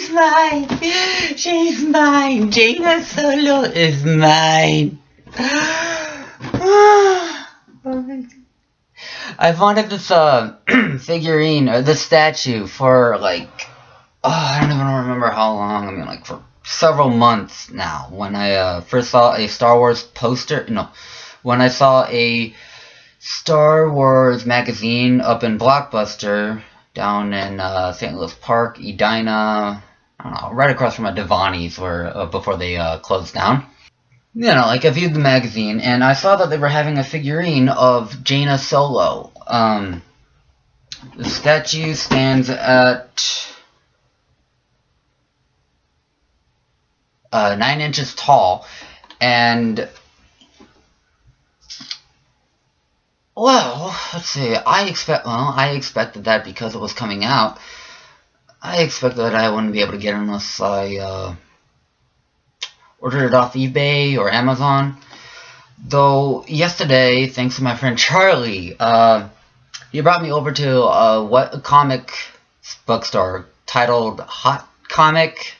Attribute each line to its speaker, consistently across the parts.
Speaker 1: She's mine! She's mine! Jaina Solo is mine! I've wanted this figurine, or this statue, for like, I don't even remember how long. I mean, like, for several months now. When I first saw a Star Wars poster, when I saw a Star Wars magazine up in Blockbuster down in St. Louis Park, Edina, I don't know, right across from a Devani's where before they closed down. Like, I viewed the magazine, and I saw that they were having a figurine of Jaina Solo. The statue stands at 9 inches tall, and, well, let's see, I expected that because it was coming out. I expected that I wouldn't be able to get it unless I, ordered it off eBay or Amazon. Though yesterday, thanks to my friend Charlie, he brought me over to a comic bookstore titled Hot Comic.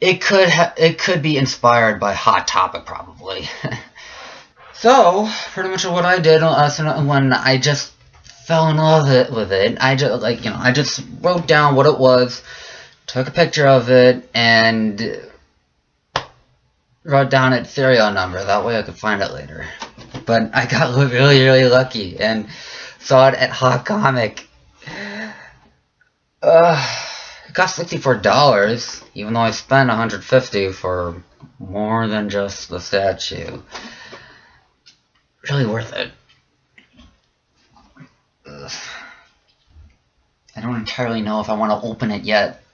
Speaker 1: It could be inspired by Hot Topic, probably. So pretty much what I did when I just fell in love with it, I just wrote down what it was, took a picture of it, and wrote down its serial number. That way I could find it later. But I got really, really lucky and saw it at Hot Comic. It cost $64, even though I spent $150 for more than just the statue. Really worth it. I don't entirely know if I want to open it yet.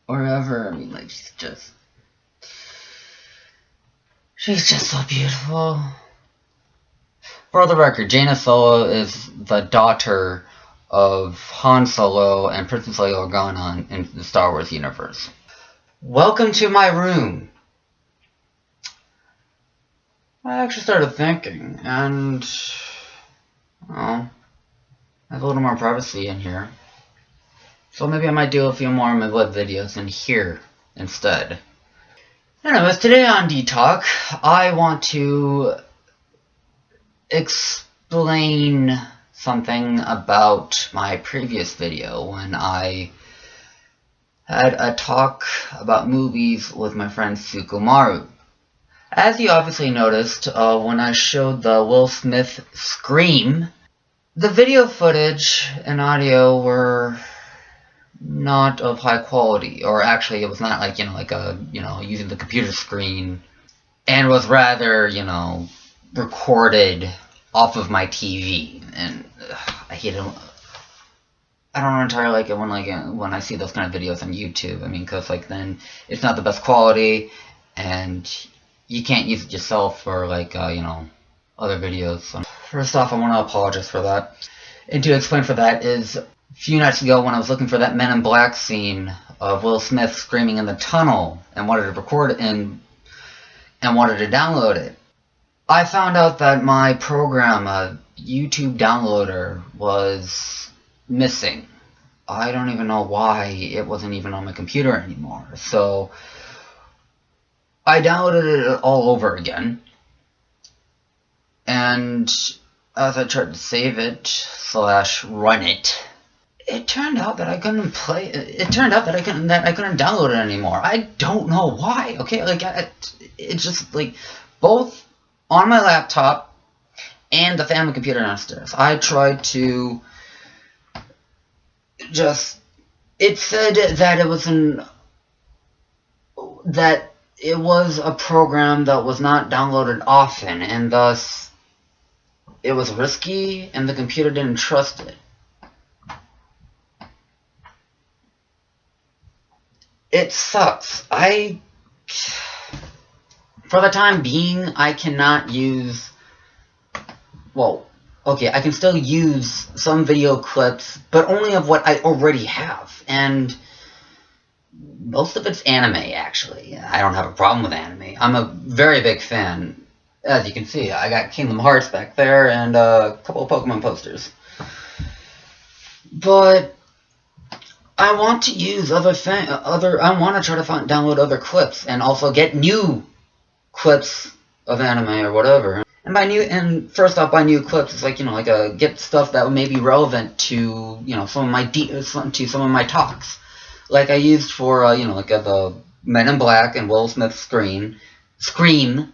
Speaker 1: Or ever. I mean, like, she's just so beautiful. For the record, Jaina Solo is the daughter of Han Solo and Princess Leia Organa in the Star Wars universe. Welcome to my room. I actually started thinking, and, well, I have a little more privacy in here. So maybe I might do a few more of my web videos in here instead. Anyways, today on D-Talk, I want to explain something about my previous video when I had a talk about movies with my friend Sukumaru. As you obviously noticed, when I showed the Will Smith scream, the video footage and audio were not of high quality, or actually it was not like, using the computer screen, and was rather, recorded off of my TV, and I hate it. I don't entirely like it when I see those kind of videos on YouTube. I mean, because, then it's not the best quality, and you can't use it yourself for, other videos. So, first off, I want to apologize for that. And to explain for that is, a few nights ago when I was looking for that Men in Black scene of Will Smith screaming in the tunnel and wanted to record it and wanted to download it, I found out that my program, YouTube downloader, was missing. I don't even know why it wasn't even on my computer anymore. So I downloaded it all over again, and as I tried to save it / run it, it turned out that I couldn't download it anymore. I don't know why. Okay, it's just both on my laptop and the family computer downstairs. I tried to it said that it was a program that was not downloaded often, and thus it was risky, and the computer didn't trust it. It sucks. For the time being, I cannot use, I can still use some video clips, but only of what I already have, and most of it's anime, actually. I don't have a problem with anime. I'm a very big fan. As you can see, I got Kingdom Hearts back there, and a couple of Pokemon posters. But I want to use I want to try to download other clips and also get new clips of anime or whatever. And first off, by new clips, it's like, get stuff that may be relevant to, some of my talks. Like I used for, the Men in Black and Will Smith Scream.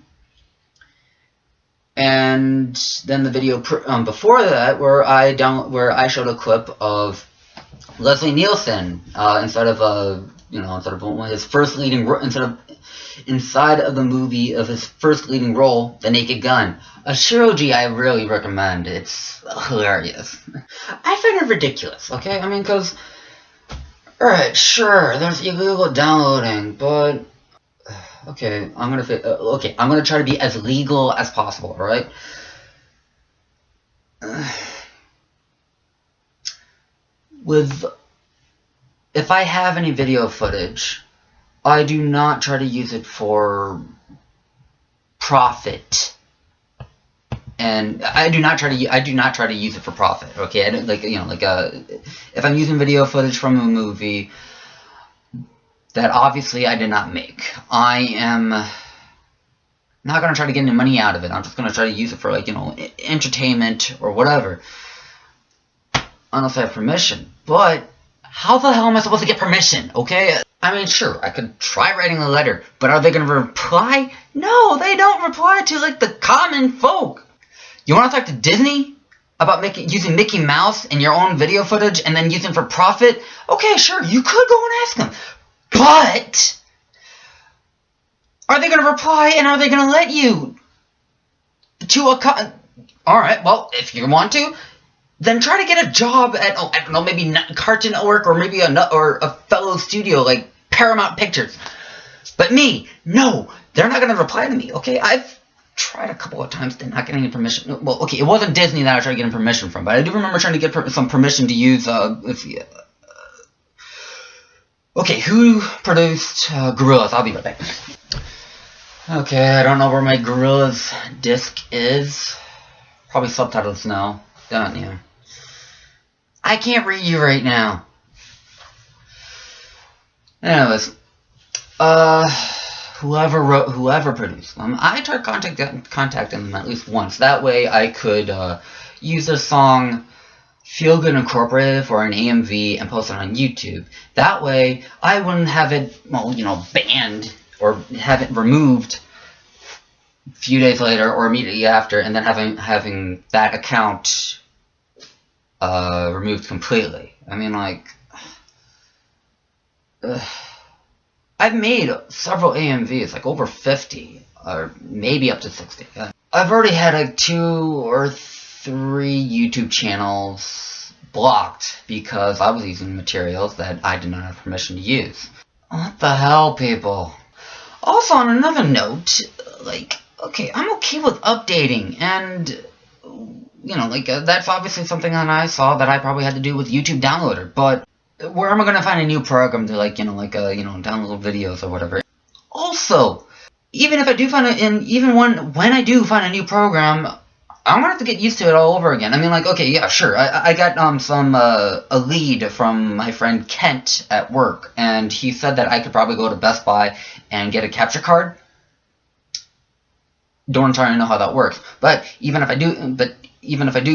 Speaker 1: And then the video before that, where I showed a clip of Leslie Nielsen inside of his first leading inside of the movie of his first leading role, The Naked Gun. A Shiroji I really recommend. It's hilarious. I find it ridiculous. Okay, I mean, because alright, sure, there's illegal downloading, but okay, I'm gonna try to be as legal as possible, alright? If I have any video footage, I do not try to use it for profit. And I do not try to use it for profit, okay? I don't, if I'm using video footage from a movie that obviously I did not make, I am not going to try to get any money out of it. I'm just going to try to use it for, entertainment or whatever. Unless I have permission. But how the hell am I supposed to get permission, okay? I mean, sure, I could try writing a letter, but are they going to reply? No, they don't reply to, the common folk. You want to talk to Disney about using Mickey Mouse in your own video footage and then using for profit? Okay, sure, you could go and ask them. But are they going to reply, and are they going to let you Alright, well, if you want to, then try to get a job at, I don't know, maybe Cartoon Network or maybe a fellow studio like Paramount Pictures. But me, no, they're not going to reply to me, okay? I've tried a couple of times to not get any permission. Well, okay, it wasn't Disney that I tried getting permission from, but I do remember trying to get some permission to use, okay, who produced Gorillaz? I'll be right back. Okay, I don't know where my Gorillaz disc is. Probably subtitles now. Done, yeah. I can't read you right now. Anyways, whoever produced them, I tried contacting them at least once. That way I could use the song Feel Good Incorporated for an AMV and post it on YouTube. That way I wouldn't have it, banned or have it removed a few days later or immediately after, and then having that account removed completely. I mean, I've made several AMVs, over 50, or maybe up to 60. I've already had 2 or 3 YouTube channels blocked because I was using materials that I did not have permission to use. What the hell, people? Also, on another note, okay, I'm okay with updating, and that's obviously something that I saw that I probably had to do with YouTube Downloader, but where am I going to find a new program to, download videos or whatever? Also, even if I do when I do find a new program, I'm going to have to get used to it all over again. I mean, okay, yeah, sure, I got, a lead from my friend Kent at work, and he said that I could probably go to Best Buy and get a capture card. Don't entirely know how that works, but even if I do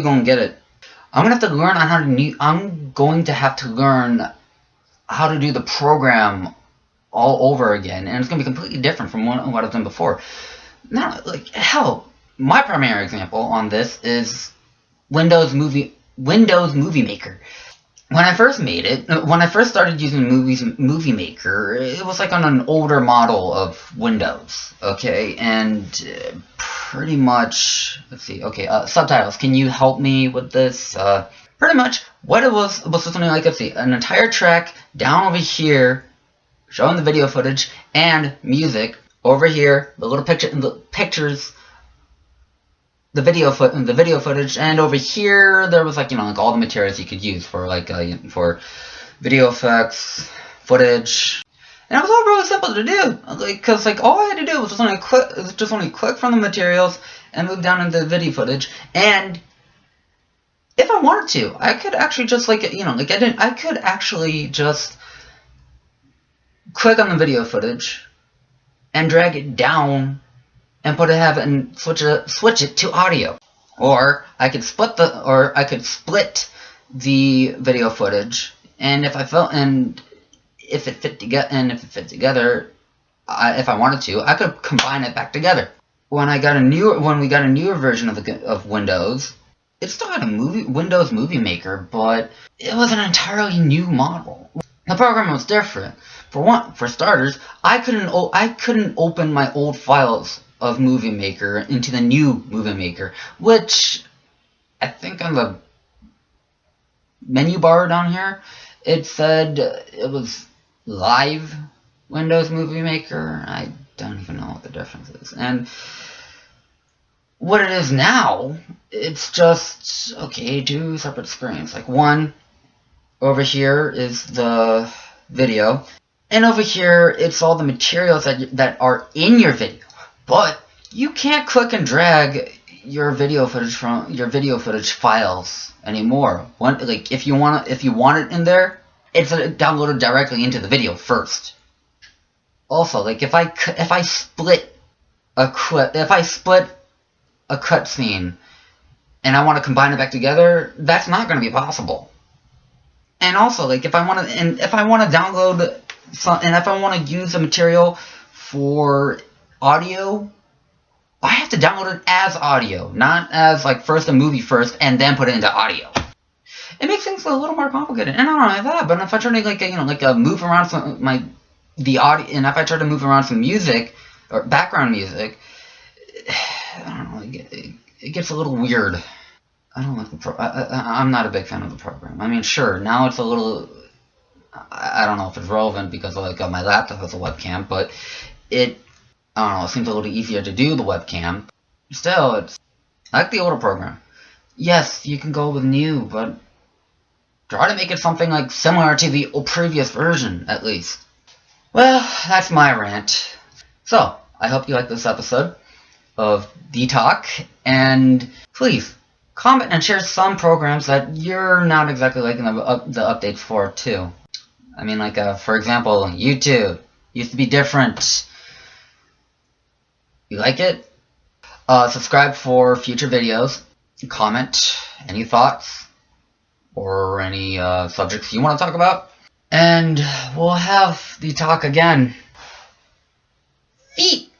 Speaker 1: go and get it, I'm going to have to learn how to do the program all over again, and it's going to be completely different from what I've done before. Now, hell, my primary example on this is Windows Movie Maker. When I first started using Movie Maker, it was on an older model of Windows, okay, and pretty much, let's see, okay, subtitles, can you help me with this? Pretty much, what it was something like, let's see, an entire track down over here, showing the video footage, and music, over here, the little pictures, the video footage, and over here there was all the materials you could use for for video effects, footage, and it was all really simple to do. Because all I had to do was just only click from the materials and move down into the video footage, and if I wanted to, I could actually just I could actually just click on the video footage and drag it down and switch it to audio. Or I could split the video footage, and if it fit together, if I wanted to, I could combine it back together. When we got a newer version of Windows, it still had a Windows Movie Maker, but it was an entirely new model. The program was different. For starters, I couldn't open my old files of Movie Maker into the new Movie Maker, which I think on the menu bar down here, it said it was Live Windows Movie Maker. I don't even know what the difference is. And what it is now, it's just, okay, two separate screens. Like, one over here is the video, and over here it's all the materials that are in your video. But you can't click and drag your video footage files anymore. If you want it in there, it's downloaded directly into the video first. Also, like, if I split a cutscene and I want to combine it back together, that's not going to be possible. And also, like, if I want to download and if I want to use the material for audio, I have to download it as audio, not as, like, first a movie first and then put it into audio. It makes things a little more complicated. And not only that, but if I try to move around the audio, and if I try to move around some music or background music, I don't know, it gets a little weird. I don't like I'm not a big fan of the program. I mean, sure, now it's a little, I don't know if it's relevant because my laptop has a webcam, but I don't know, it seems a little easier to do the webcam. Still, it's like the older program. Yes, you can go with new, but try to make it something like similar to the previous version, at least. Well, that's my rant. So, I hope you liked this episode of The Talk, and please comment and share some programs that you're not exactly liking the updates for, too. I mean, for example, YouTube used to be different. You like it? Subscribe for future videos. Comment any thoughts or any subjects you want to talk about. And we'll have The Talk again. Feet!